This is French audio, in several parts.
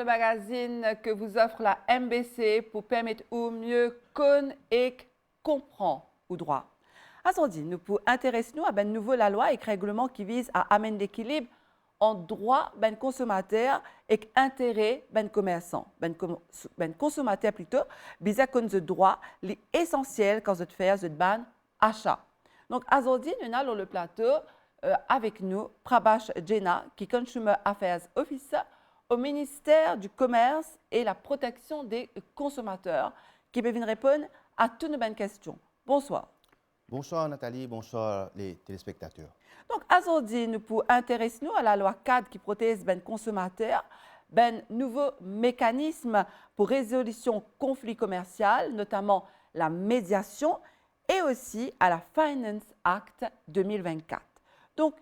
le magazine que vous offre la MBC pour permettre au mieux connaître et comprendre au droit. Aujourd'hui, nous pour intéresser nous à ben nouveau la loi et règlement qui vise à amener l'équilibre en droit ben consommateur et intérêt ben commerçant. Ben consommateur plutôt, bisa qu'on le droit l'essentiel quand vous faites ce ban achat. Donc aujourd'hui, nous avons le plateau avec nous Prabhash Jena, qui est Consumer Affairs Officer au ministère du Commerce et la protection des consommateurs, qui peut venir répondre à toutes nos bonnes questions. Bonsoir. Bonsoir Nathalie, bonsoir les téléspectateurs. Donc aujourd'hui, nous pour intéresser nous à la loi cadre qui protège les consommateurs, nouveau mécanisme pour résolution conflit commercial, notamment la médiation, et aussi à la Finance Act 2024. Donc,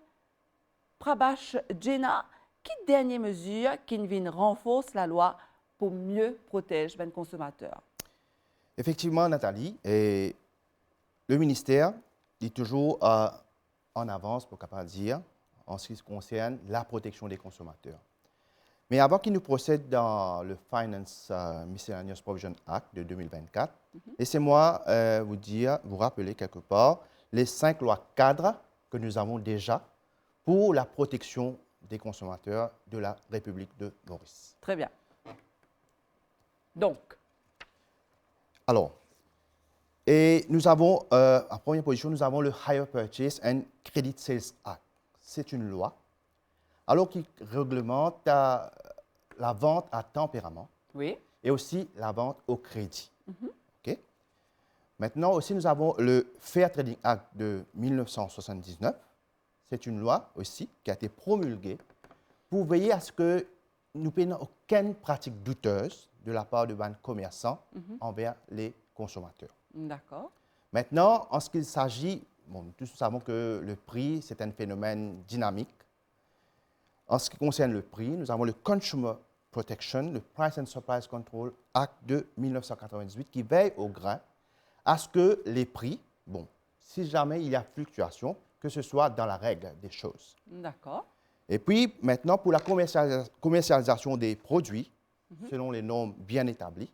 Prabhash Jena, quelle dernière mesure qui vient renforcer la loi pour mieux protéger les consommateurs? Effectivement, Nathalie, et le ministère est toujours en avance, pour capable dire, en ce qui concerne la protection des consommateurs. Mais avant qu'il nous procède dans le Finance Miscellaneous Provision Act de 2024, laissez-moi vous rappeler quelque part les 5 lois cadres que nous avons déjà pour la protection des consommateurs de la République de Maurice. Très bien. Donc, alors, et nous avons, en première position, nous avons le Hire Purchase and Credit Sales Act. C'est une loi alors qui réglemente la vente à tempérament oui. et aussi la vente au crédit. OK? Maintenant aussi, nous avons le Fair Trading Act de 1979. C'est une loi aussi qui a été promulguée pour veiller à ce que nous n'ayons aucune pratique douteuse de la part de banques commerçants envers les consommateurs. D'accord. Maintenant, en ce qu'il s'agit, bon, tous nous savons que le prix, c'est un phénomène dynamique. En ce qui concerne le prix, nous avons le Consumer Protection, le Price and Supplies Control Act de 1998 qui veille au grain à ce que les prix, bon, si jamais il y a fluctuation, que ce soit dans la règle des choses. D'accord. Et puis, maintenant, pour la commercialisation des produits, selon les normes bien établies,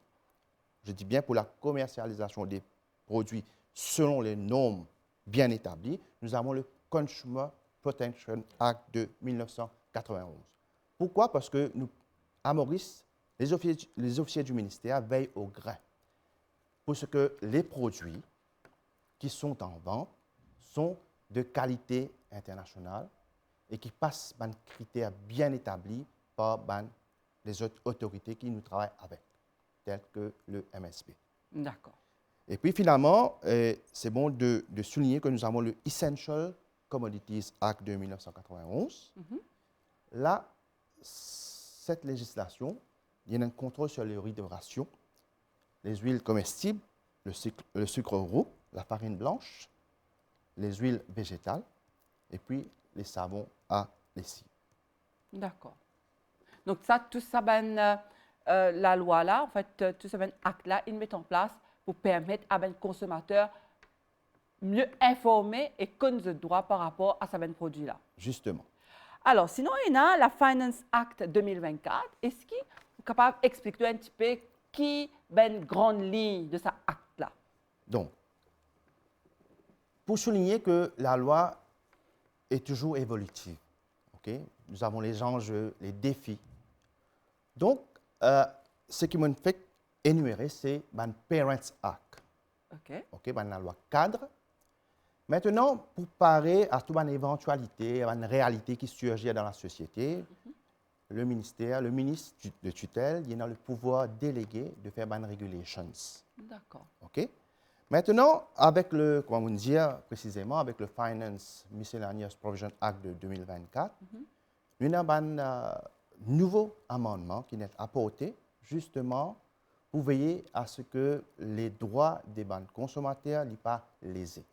je dis bien pour la commercialisation des produits selon les normes bien établies, nous avons le Consumer Protection Act de 1991. Pourquoi? Parce que nous, à Maurice, les officiers du ministère veillent au grain pour ce que les produits qui sont en vente sont de qualité internationale et qui passent par des critères bien établis par les autorités qui nous travaillent avec, telles que le MSP. D'accord. Et puis finalement, c'est bon de souligner que nous avons le Essential Commodities Act de 1991. Là, cette législation, il y a un contrôle sur les riz de ration, les huiles comestibles, le sucre roux, la farine blanche, les huiles végétales et puis les savons à lessive. D'accord. Donc ça, tout ça, la loi là, en fait, tout ça, acte là, ils mettent en place pour permettre à un consommateur mieux informé et connaître le droit par rapport à ce produit là. Justement. Alors, sinon, il y a la Finance Act 2024. Est-ce qu'il est capable d'expliquer un petit peu qui est une grande ligne de cet acte-là? Donc, pour souligner que la loi est toujours évolutive, okay? Nous avons les enjeux, les défis. Donc, ce qui m'a fait énumérer, c'est le Parents Act, OK. La loi cadre. Maintenant, pour parer à toute une éventualité, à une réalité qui surgit dans la société, le ministère, le ministre de tutelle, il a le pouvoir délégué de faire des regulations. D'accord. OK? Maintenant, avec le, comment vous dire précisément, avec le Finance Miscellaneous Provision Act de 2024, nous avons un nouveau amendement qui est apporté justement pour veiller à ce que les droits des banques consommateurs ne soient pas lésés.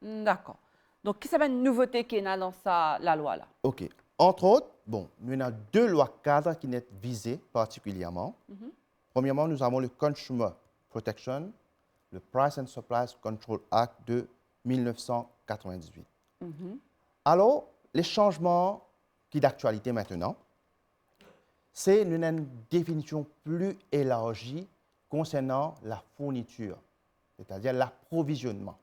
D'accord. Donc, quelle est la nouveauté qu'il y a dans la loi là? OK. Entre autres, bon, nous avons 2 lois cadres qui sont visées particulièrement. Premièrement, nous avons le Consumer Protection, le Price and Supplies Control Act de 1998. Alors, les changements qui sont d'actualité maintenant, c'est une définition plus élargie concernant la fourniture, c'est-à-dire l'approvisionnement.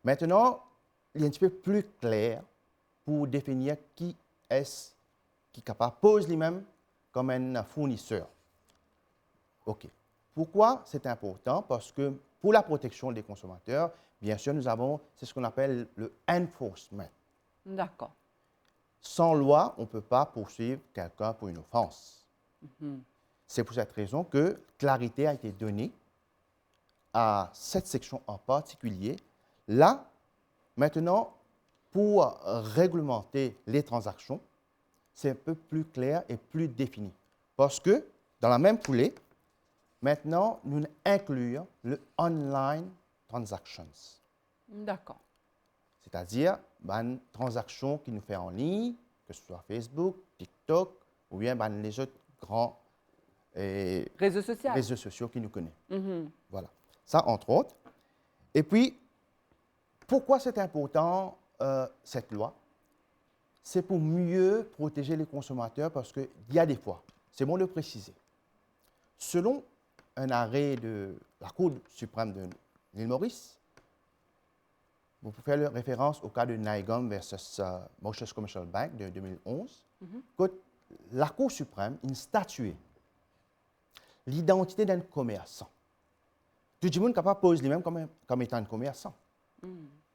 Maintenant, il est un petit peu plus clair pour définir qui est-ce qui pose lui-même comme un fournisseur. OK. Pourquoi c'est important? Parce que pour la protection des consommateurs, bien sûr, nous avons, c'est ce qu'on appelle le enforcement. D'accord. Sans loi, on ne peut pas poursuivre quelqu'un pour une offense. C'est pour cette raison que clarité a été donnée à cette section en particulier. Là, maintenant, pour réglementer les transactions, c'est un peu plus clair et plus défini. Parce que, dans la même foulée, maintenant, nous incluons le online transactions. D'accord. C'est-à-dire, une transaction qui nous fait en ligne, que ce soit Facebook, TikTok, ou bien les autres grands Réseaux sociaux qui nous connaissent. Voilà. Ça, entre autres. Et puis, pourquoi c'est important, cette loi? C'est pour mieux protéger les consommateurs parce qu'il y a des fois, c'est bon de le préciser, selon un arrêt de la Cour suprême de l'île Maurice, vous pouvez faire référence au cas de NIGOM versus Mauritius Commercial Bank de 2011, que la Cour suprême a statué l'identité d'un commerçant. Tout le monde est capable de poser lui-même comme étant un commerçant,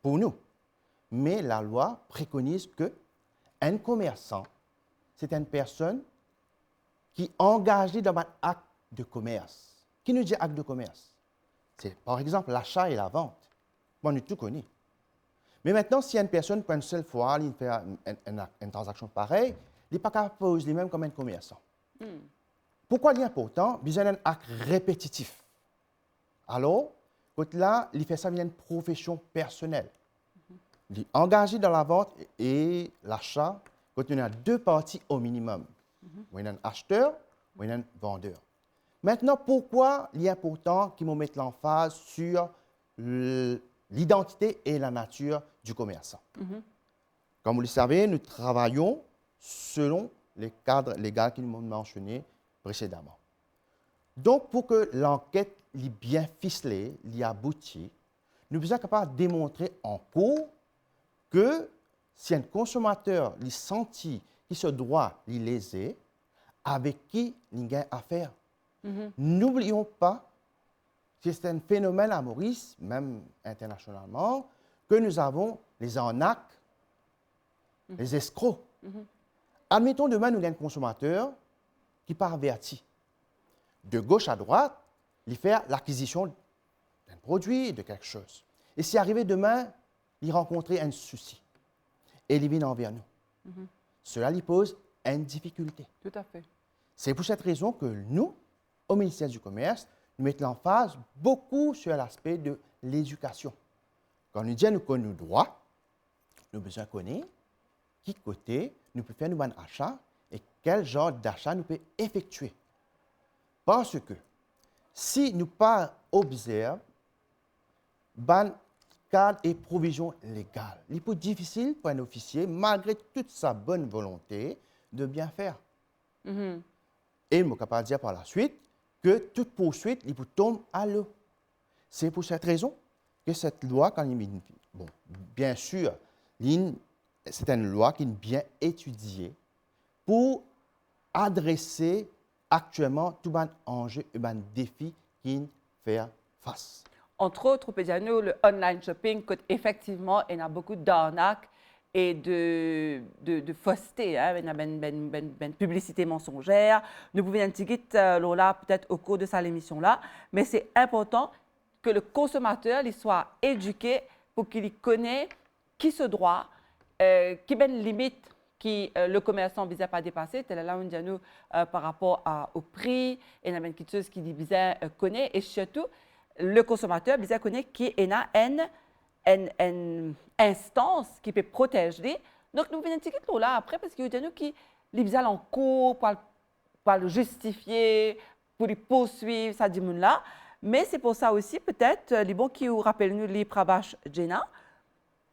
pour nous. Mais la loi préconise qu'un commerçant, c'est une personne qui est engagée dans un acte de commerce. Qui nous dit acte de commerce? C'est par exemple l'achat et la vente. Bon, nous tout connaissons. Mais maintenant, si une personne, pour une seule fois, il fait une transaction pareille, il n'est pas capable de poser lui-même comme un commerçant. Pourquoi il est important? Il y a un acte répétitif. Alors, là, il fait ça via une profession personnelle. Il est engagé dans la vente et l'achat quand il y a deux parties au minimum. Il y a un acheteur ou il y a un vendeur. Maintenant, pourquoi il est important qu'ils me mettent l'emphase sur l'identité et la nature du commerçant? Comme vous le savez, nous travaillons selon les cadres légaux que nous avons mentionnés précédemment. Donc, pour que l'enquête soit bien ficelée, aboutie, nous sommes capables de démontrer en cours que si un consommateur lui sentit qu'il se doit lui léser, avec qui il a affaire. N'oublions pas que c'est un phénomène à Maurice, même internationalement, que nous avons les arnaques, les escrocs. Admettons demain, nous avons un consommateur qui part averti. De gauche à droite, il fait l'acquisition d'un produit, de quelque chose. Et si arrivé demain, il rencontrait un souci et il vient envers nous. Cela lui pose une difficulté. Tout à fait. C'est pour cette raison que nous, au ministère du Commerce, nous mettons l'emphase beaucoup sur l'aspect de l'éducation. Quand nous disons nous connaissons nos droits, nous avons besoin de connaître qui côté nous pouvons faire un achat et quel genre d'achat nous pouvons effectuer. Parce que si nous pas observons cadre et provision légale, il est plus difficile pour un officier, malgré toute sa bonne volonté, de bien faire. Et je suis capable de dire par la suite que toute poursuite, il peut tomber à l'eau. C'est pour cette raison que cette loi, quand il bon, bien sûr, c'est une loi qui est bien étudiée pour adresser actuellement tout un enjeu et un défi qui fait face. Entre autres, on peut dire nous, le online shopping, effectivement, il y a beaucoup d'arnaques et de fausseté, hein, il y a une publicité mensongère. Nous pouvons un petit guide là peut-être au cours de cette émission-là, mais c'est important que le consommateur il soit éduqué pour qu'il connaisse qui se doit, qui est une limite qui le commerçant ne vise pas à dépasser. C'est là où on dit nous par rapport au prix, il y a quelque chose qui vise connaît et surtout le consommateur vise connaître qui est une instance qui peut protéger. Donc, nous venons de là après parce qu'il y a des gens qui les en cours pour le justifier, pour les poursuivre, ça dit là. Mais c'est pour ça aussi, peut-être, les bons qui vous rappellent nous les Prabhash Jena,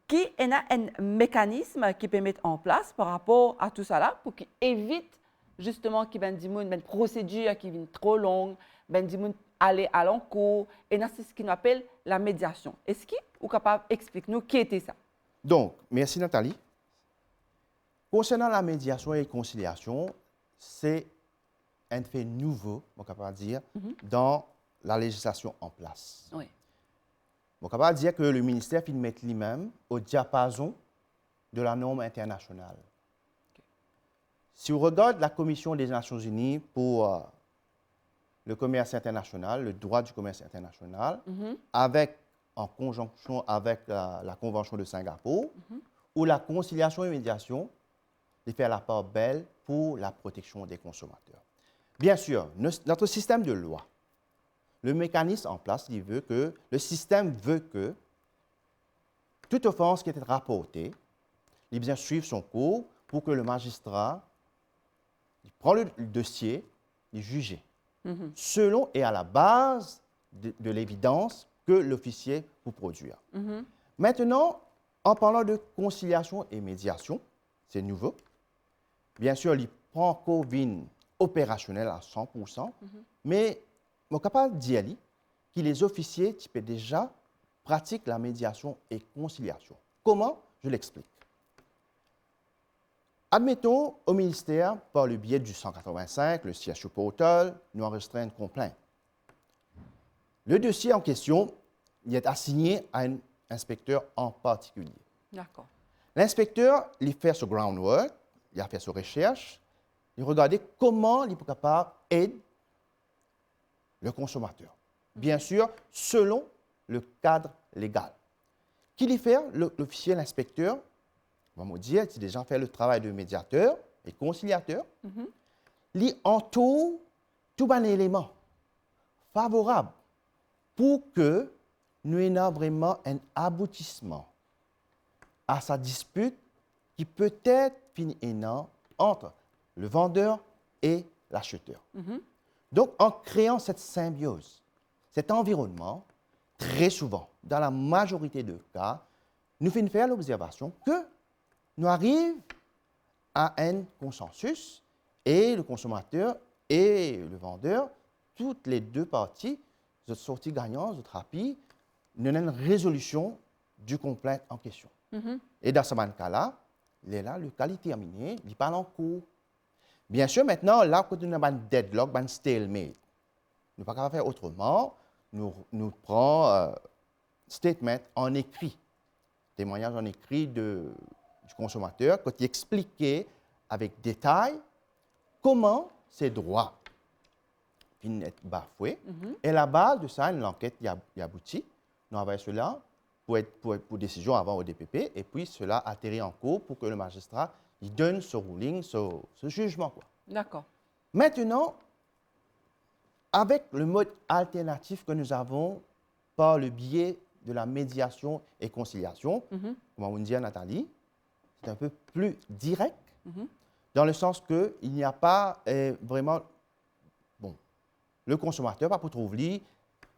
qui a un mécanisme qui peut mettre en place par rapport à tout ça là pour qu'il évite justement qui ben dimoun ben procédure qui vient trop longue, ben dimoun aller à l'encours et c'est ce qu'on appelle la médiation. Est-ce que vous êtes capable d'expliquer nous qui était ça? Donc, merci Nathalie. Concernant la médiation et conciliation, c'est un fait nouveau, on est capable de dire, dans la législation en place. Oui. On est capable de dire que le ministère finit mettre lui-même au diapason de la norme internationale. Okay. Si on regarde la Commission des Nations Unies pour le commerce international, le droit du commerce international, en conjonction avec la Convention de Singapour, où la conciliation et médiation fait la part belle pour la protection des consommateurs. Bien sûr, notre système de loi, le mécanisme en place, le système veut que toute offense qui est rapportée, il bien suivre son cours pour que le magistrat prend le dossier, il juge, selon et à la base de l'évidence que l'officier peut produire. Maintenant, en parlant de conciliation et médiation, c'est nouveau. Bien sûr, il prend COVID opérationnel à 100%, mais je suis capable de dire que les officiers déjà pratiquent la médiation et conciliation. Comment? Je l'explique. Admettons, au ministère, par le biais du 185, le CSU Portal, nous enregistrons une complainte. Le dossier en question il est assigné à un inspecteur en particulier. D'accord. L'inspecteur, il fait ce groundwork, il a fait sa recherche, il regarde comment il est capable d'aider le consommateur. Bien sûr, selon le cadre légal. Qu'il y fait, l'officier, l'inspecteur, on va me dire, il a déjà fait le travail de médiateur et conciliateur, il entoure tout un élément favorable pour que nous ayons vraiment un aboutissement à sa dispute qui peut-être finit entre le vendeur et l'acheteur. Donc, en créant cette symbiose, cet environnement, très souvent, dans la majorité des cas, nous faisons faire l'observation que nous arrivons à un consensus et le consommateur et le vendeur, toutes les deux parties, sont sorties gagnantes, sont rapides, nous avons une résolution du complaint en question. Et dans ce cas-là, le cas est terminé, il parle en cours. Bien sûr, maintenant, là, quand nous avons un deadlock, un stalemate, nous ne pouvons pas faire autrement. Nous prenons statement en écrit, témoignage en écrit du consommateur, quand il expliquait avec détail comment ses droits viennent être bafoués. Et à la base de ça, l'enquête y aboutit. Nous avons cela pour décision avant au DPP, et puis cela atterrit en cours pour que le magistrat il donne ce ruling, ce jugement. D'accord. Maintenant, avec le mode alternatif que nous avons par le biais de la médiation et conciliation, comme on dit à Nathalie, c'est un peu plus direct, dans le sens qu'il n'y a pas vraiment... Bon, le consommateur va trouver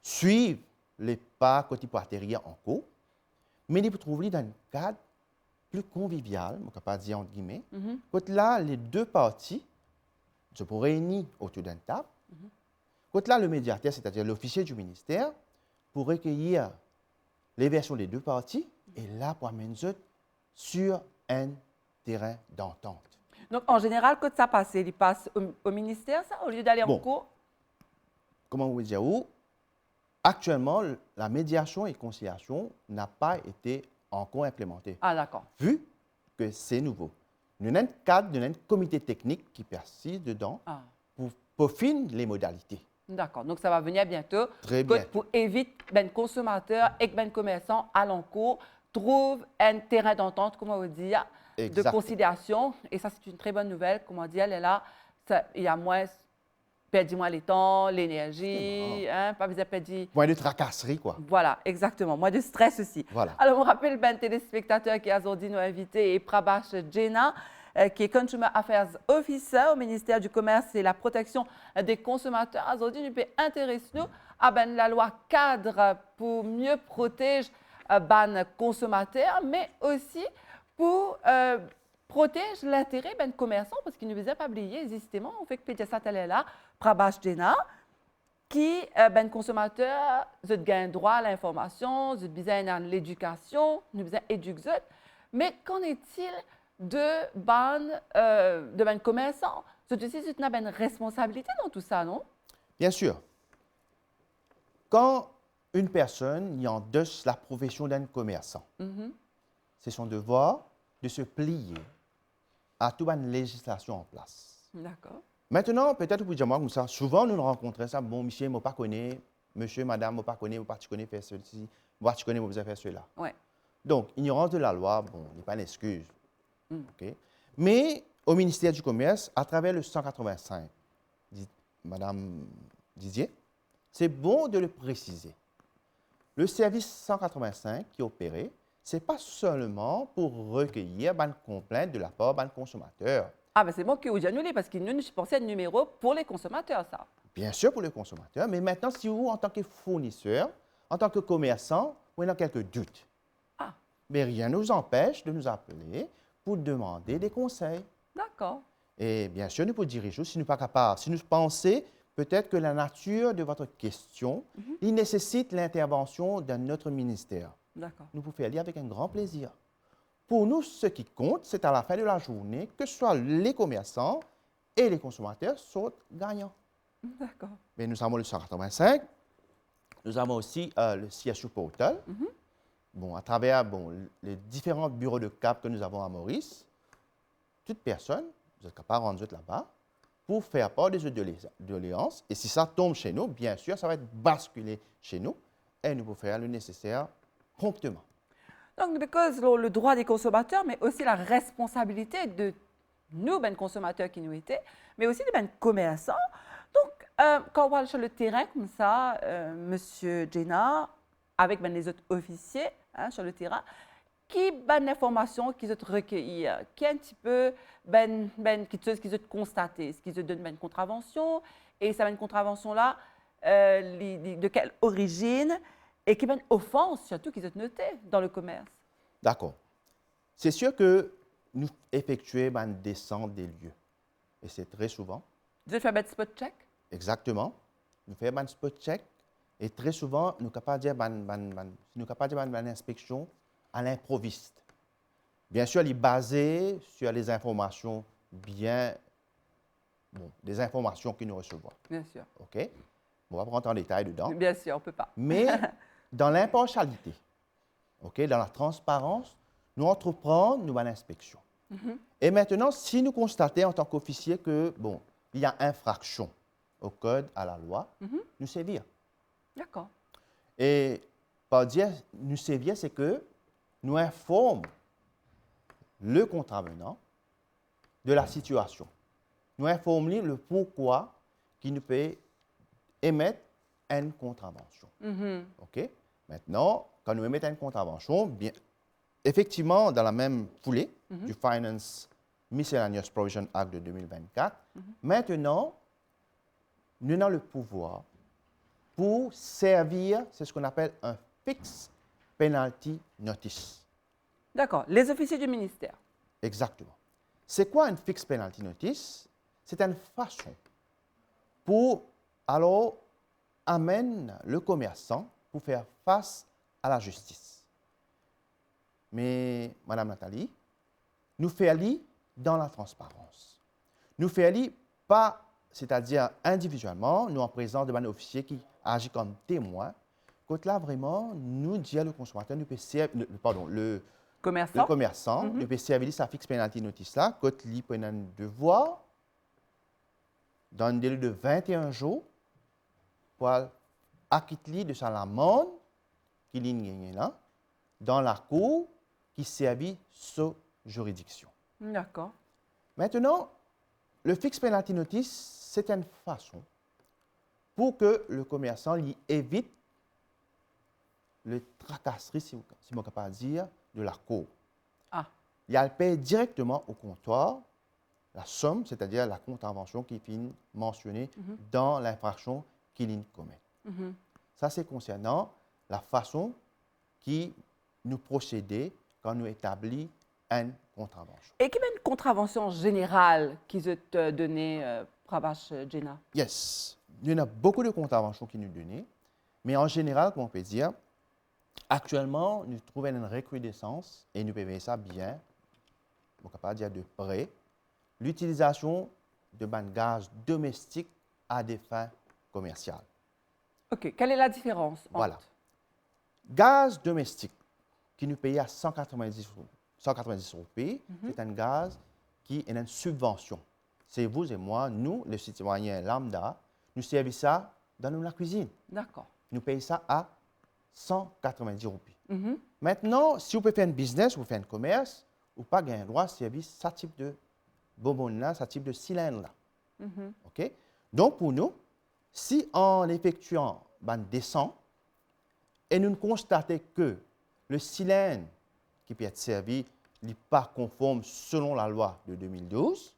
suivre les pas quand il peut atterrir en cours, mais il peut trouver dans un cadre plus convivial, on ne peut pas dire entre guillemets, quand là, les deux parties se réunissent autour d'une table, quand là, le médiateur, c'est-à-dire l'officier du ministère, pour recueillir les versions des deux parties et là, pour amener sur un terrain d'entente. Donc, en général, quand ça passe, il passe au ministère, ça, au lieu d'aller en cours? Comment vous dire où? Actuellement, la médiation et conciliation n'a pas été encore implémentée. Ah, d'accord. Vu que c'est nouveau. Nous avons un cadre, nous avons un comité technique qui persiste dedans pour peaufiner les modalités. D'accord. Donc, ça va venir bientôt. Très bien. Pour éviter que les consommateurs et que les commerçants à l'encours trouvent un terrain d'entente, comment on dit, de conciliation. Et ça, c'est une très bonne nouvelle. Comment dire, là, il y a moins, perdre moins le temps, l'énergie, pas besoin de perdre... Moins de tracasserie, quoi. Voilà, exactement. Moins de stress aussi. Voilà. Alors, on rappelle ben téléspectateurs qui a aujourd'hui nous invité et Prabhash Jena, qui est Consumer Affairs Officer au ministère du Commerce et la Protection des consommateurs. Aujourd'hui, nous peut intéresser nous à la loi cadre pour mieux protéger les consommateurs, mais aussi pour protège l'intérêt ben commerçant parce qu'il ne faisait pas oublier existement on fait que pédia ça est là prabash dena qui ben consommateur zut gagne droit à l'information zut besoin à l'éducation nous besoin éduquer mais qu'en est-il de ben commerçant zut aussi zut n'a ben responsabilité dans tout ça non? Bien sûr. Quand une personne y endosse la profession d'un commerçant, c'est son devoir de se plier à toute une législation en place. D'accord. Maintenant, peut-être vous pouvez dire moi comme ça, souvent nous rencontrons ça, bon, monsieur, moi pas connais, monsieur, madame, moi pas connais, moi pas tu connais faire ceci, moi tu connais, moi besoin faire cela. Ouais. Donc, ignorance de la loi, bon, n'est pas une excuse. OK? Mais au ministère du Commerce, à travers le 185, dit Madame Didier, c'est bon de le préciser. Le service 185 qui est opéré, ce n'est pas seulement pour recueillir une complainte de la part d'un consommateur. Ah, ben c'est bon que vous annulez parce qu'il nous pensait un numéro pour les consommateurs, ça. Bien sûr pour le consommateur, mais maintenant, si vous, en tant que fournisseur, en tant que commerçant, vous avez quelques doutes, mais rien ne nous empêche de nous appeler pour demander des conseils. D'accord. Et bien sûr, nous pouvons diriger, si nous ne sommes pas capables, si nous pensons peut-être que la nature de votre question, il nécessite l'intervention d'un autre ministère. D'accord. Nous pouvons faire lire avec un grand plaisir. Pour nous, ce qui compte, c'est à la fin de la journée que ce soit les commerçants et les consommateurs sont gagnants. D'accord. Mais nous avons le 185, nous avons aussi le CSU Portal. Bon, à travers les différents bureaux de CAP que nous avons à Maurice, toute personne, vous êtes capable de rendre là-bas pour faire part des doléances. Et si ça tombe chez nous, bien sûr, ça va être basculé chez nous et nous pouvons faire le nécessaire promptement. Donc, le droit des consommateurs, mais aussi la responsabilité de nous, ben consommateurs qui nous étaient, mais aussi de ben commerçants. Donc, quand on va sur le terrain comme ça, Monsieur Jenna, avec ben les autres officiers sur le terrain, qui ben l'information qu'ils ont recueillie, qui un petit peu qu'ils ont constaté, ce qu'ils ont donné une contravention, et ça une contravention là, de quelle origine, et qui ben offense surtout qu'ils ont noté dans le commerce. D'accord. C'est sûr que nous effectuons une descente des lieux, et c'est très souvent. Vous faites un spot check? Exactement. Nous faisons un spot check, et très souvent nous sommes capables de dire une inspection à l'improviste. Bien sûr, elle est basée sur les informations des informations que nous recevons. Bien sûr. OK? On va rentrer en détail dedans. Bien sûr, on ne peut pas. Mais dans l'impartialité, OK, dans la transparence, nous entreprenons une inspection. Et maintenant, si nous constatons en tant qu'officier que, il y a infraction au code, à la loi, nous sévir. D'accord. Et par dire nous sévir, c'est que nous informons le contravenant de la situation. Nous informons le pourquoi qu'il ne peut émettre une contravention. OK? Maintenant, quand nous émettons une contravention, bien, effectivement, dans la même foulée du Finance Miscellaneous Provision Act de 2024, maintenant, nous avons le pouvoir pour servir, c'est ce qu'on appelle un Fixed Penalty Notice. D'accord. Les officiers du ministère. Exactement. C'est quoi un Fixed Penalty Notice? C'est une façon pour, alors, amener le commerçant pour faire face à la justice. Mais, Madame Nathalie, nous faisons dans la transparence. Nous faisons pas, c'est-à-dire individuellement, nous en présence de un officier qui agit comme témoin. Quand là, vraiment, nous disons le consommateur, nous peut le commerçant, nous peut servir sa fixe penalty notice là, quand il prend un devoir, dans un délai de 21 jours, pour acquitter de sa amende qu'il a là, dans la cour qui servit sous juridiction. D'accord. Maintenant, le Fixed Penalty Notice, c'est une façon pour que le commerçant lui évite le tracasserie, si on est capable de dire, de la cour. Il paye directement au comptoir la somme, c'est-à-dire la contravention qui est mentionnée dans l'infraction qu'il commet. Ça, c'est concernant la façon qui nous procédait quand nous établissons une contravention. Et quelle est une contravention générale qu'ils ont te donnée, Prabhash Jena? Yes, il y en a beaucoup de contraventions qui nous donnent, mais en général, comme on peut dire, actuellement, nous trouvons une recrudescence et nous pouvons ça bien, on peut pas dire de près, l'utilisation de gaz domestiques à des fins commerciales. OK. Quelle est la différence entre... Voilà. Gaz domestique qui nous paye à 190 roupies, c'est un gaz qui est une subvention. C'est vous et moi, nous, les citoyens lambda, nous servons ça dans la cuisine. D'accord. Nous payons ça à 190 roupies. Maintenant, si vous pouvez faire un business, vous faites un commerce, vous n'avez pas le droit de servir ce type de bonbonne-là, ce type de cylindre-là. OK? Donc, pour nous, si en effectuant une descente, et nous constatons que le cylindre qui peut être servi n'est pas conforme selon la loi de 2012,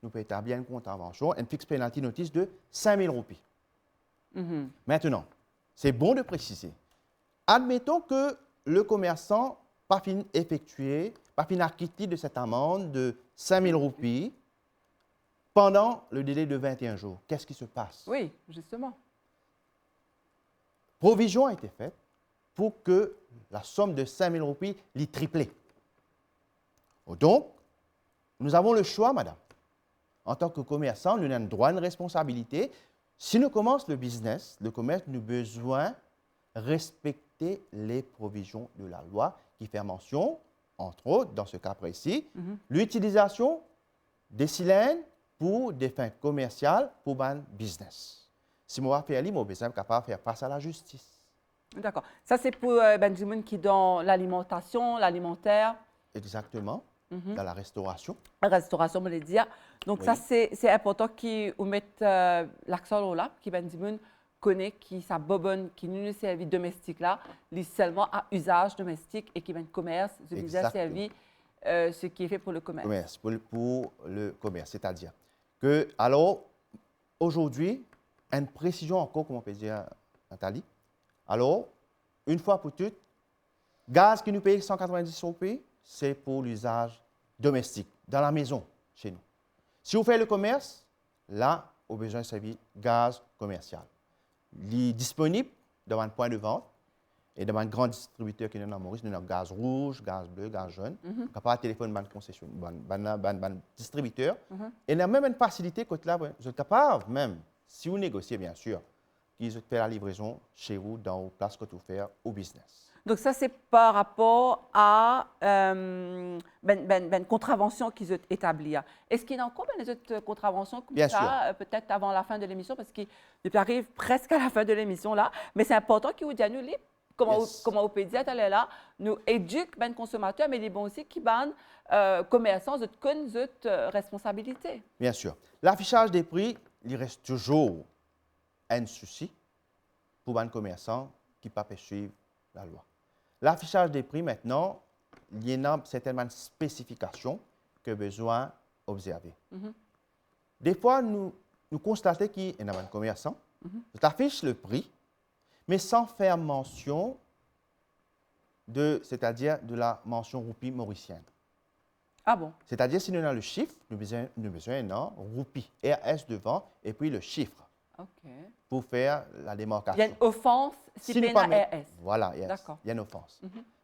nous pouvons établir une contravention, une fixe penalty notice de 5 000 roupies. Maintenant, c'est bon de préciser. Admettons que le commerçant pas fini effectué, pas fini acquitté de cette amende de 5 000 roupies pendant le délai de 21 jours. Qu'est-ce qui se passe? Oui, justement. Provision a été faite pour que la somme de 5 000 roupies l'y triplée. Donc, nous avons le choix, madame. En tant que commerçant, nous avons un droit, une responsabilité. Si nous commençons le business, le commerce, nous avons besoin de respecter les provisions de la loi qui fait mention, entre autres, dans ce cas précis, l'utilisation des cylindres pour des fins commerciales pour un business. Si moi fais ali, moi besoin capable de faire face à la justice. D'accord. Ça, c'est pour Benjamin qui est dans l'alimentation, l'alimentaire. Exactement. Dans la restauration. La restauration, on va dire. Donc, Oui. ça, c'est important qu'on mette l'accent là, qui Benjamin connaît, qui sa bobonne, qui nous servi domestique là, lit seulement à usage domestique et qui vient de commerce, je disais servi ce qui est fait pour le commerce. Pour le commerce, c'est-à-dire que, alors, aujourd'hui, une précision encore, comme on peut dire, Nathalie. Alors, une fois pour toutes, gaz qui nous paye 190 roupies, c'est pour l'usage domestique, dans la maison, chez nous. Si vous faites le commerce, là, vous avez besoin de servir gaz commercial. Il est disponible dans un point de vente et dans un grand distributeur qui est dans Maurice, nous avons gaz rouge, gaz bleu, gaz jaune. On peut pas téléphoner à concession, distributeur. Et il y a même une facilité que là, vous êtes capable, même, si vous négociez, bien sûr, qu'ils fait la livraison chez vous, dans la place que vous faites au business. Donc, ça, c'est par rapport à contravention qu'ils ont établie. Est-ce qu'il y a encore les autres contraventions comme Bien ça, peut-être avant la fin de l'émission, parce qu'il arrive presque à la fin de l'émission là, mais c'est important que vous dites nous, comment vous pouvez dire, là, nous éduquons les consommateurs, mais il est bon aussi qu'ils ban commerçants, d'autres responsabilités. Bien sûr. L'affichage des prix, il reste toujours un souci pour un commerçant qui ne peut pas suivre la loi. L'affichage des prix, maintenant, il y a certainement spécifications que besoin d'observer. Des fois, nous constatons qu'il y a un commerçant qui affiche le prix, mais sans faire mention c'est-à-dire de la mention roupie mauricienne. Ah bon? C'est-à-dire, si nous avons le chiffre, nous avons besoin d'un roupie, RS devant, et puis le chiffre. OK. Pour faire la démarcation. Il y a une offense si nous peine pas à RS. Voilà, yes. D'accord. Il y a une offense.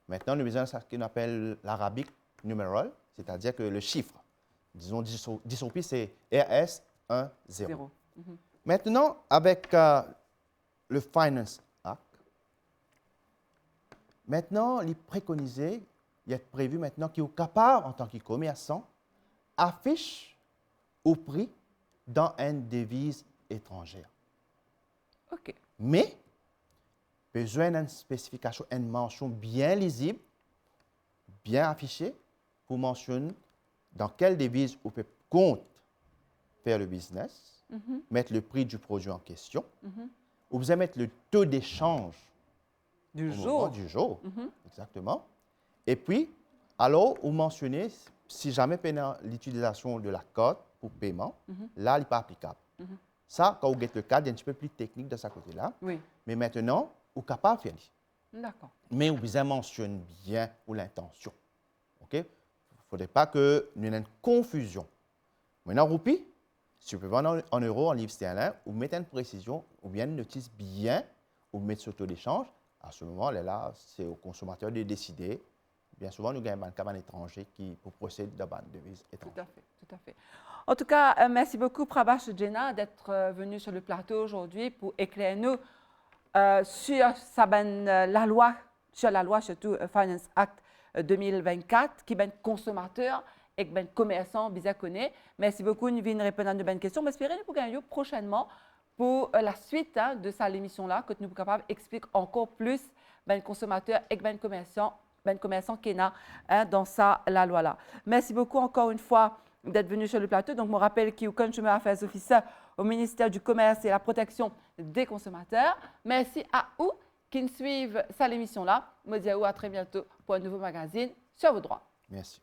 Maintenant, nous avons besoin de ce qu'on appelle l'arabique numéral, c'est-à-dire que le chiffre, disons 10 roupies, c'est RS 10. Zéro. Maintenant, avec le Finance Act, maintenant, il est préconisé, il est prévu maintenant qu'il est capable, en tant que commerçant, affiche au prix dans une devise étrangère. OK. Mais, besoin d'une spécification, une mention bien lisible, bien affichée, pour mentionner dans quelle devise vous pouvez compte faire le business, mettre le prix du produit en question, ou vous allez mettre le taux d'échange Du au jour. moment du jour. Exactement. Et puis, alors, vous mentionnez, si jamais l'utilisation de la carte pour paiement, là, il n'est pas applicable. Ça, quand vous avez le cadre, il y a un petit peu plus technique de ce côté-là. Oui. Mais maintenant, vous êtes capable de faire. D'accord. Mais vous mentionne bien pour l'intention. OK? ne faudrait pas que nous ayons une confusion. Maintenant, roupie, si vous pouvez vendre en euros, en livres sterling, ou mettez une précision, ou bien notice bien, ou mettre sur taux d'échange. À ce moment-là, c'est au consommateur de décider. Bien souvent, nous avons un cabinet étranger qui procède dans une devise étrangère. Tout à fait, tout à fait. En tout cas, merci beaucoup, Prabhash Jena, d'être venu sur le plateau aujourd'hui pour éclairer nous sur la loi, surtout Finance Act 2024, qui est un consommateur et un commerçant bien connu. Merci beaucoup, nous venons répondre à nos bonnes questions. J'espère que nous pourrons gagner prochainement pour la suite de cette émission-là, que nous sommes capables d'expliquer encore plus ben consommateur et ben commerçant qui est dans la loi-là. Merci beaucoup encore une fois d'être venu sur le plateau. Donc, je me rappelle qu'il y a Consumer Affairs Officer au ministère du Commerce et la protection des consommateurs. Merci à vous qui nous suivent cette émission-là. Je vous dis à très bientôt pour un nouveau magazine sur vos droits. Merci.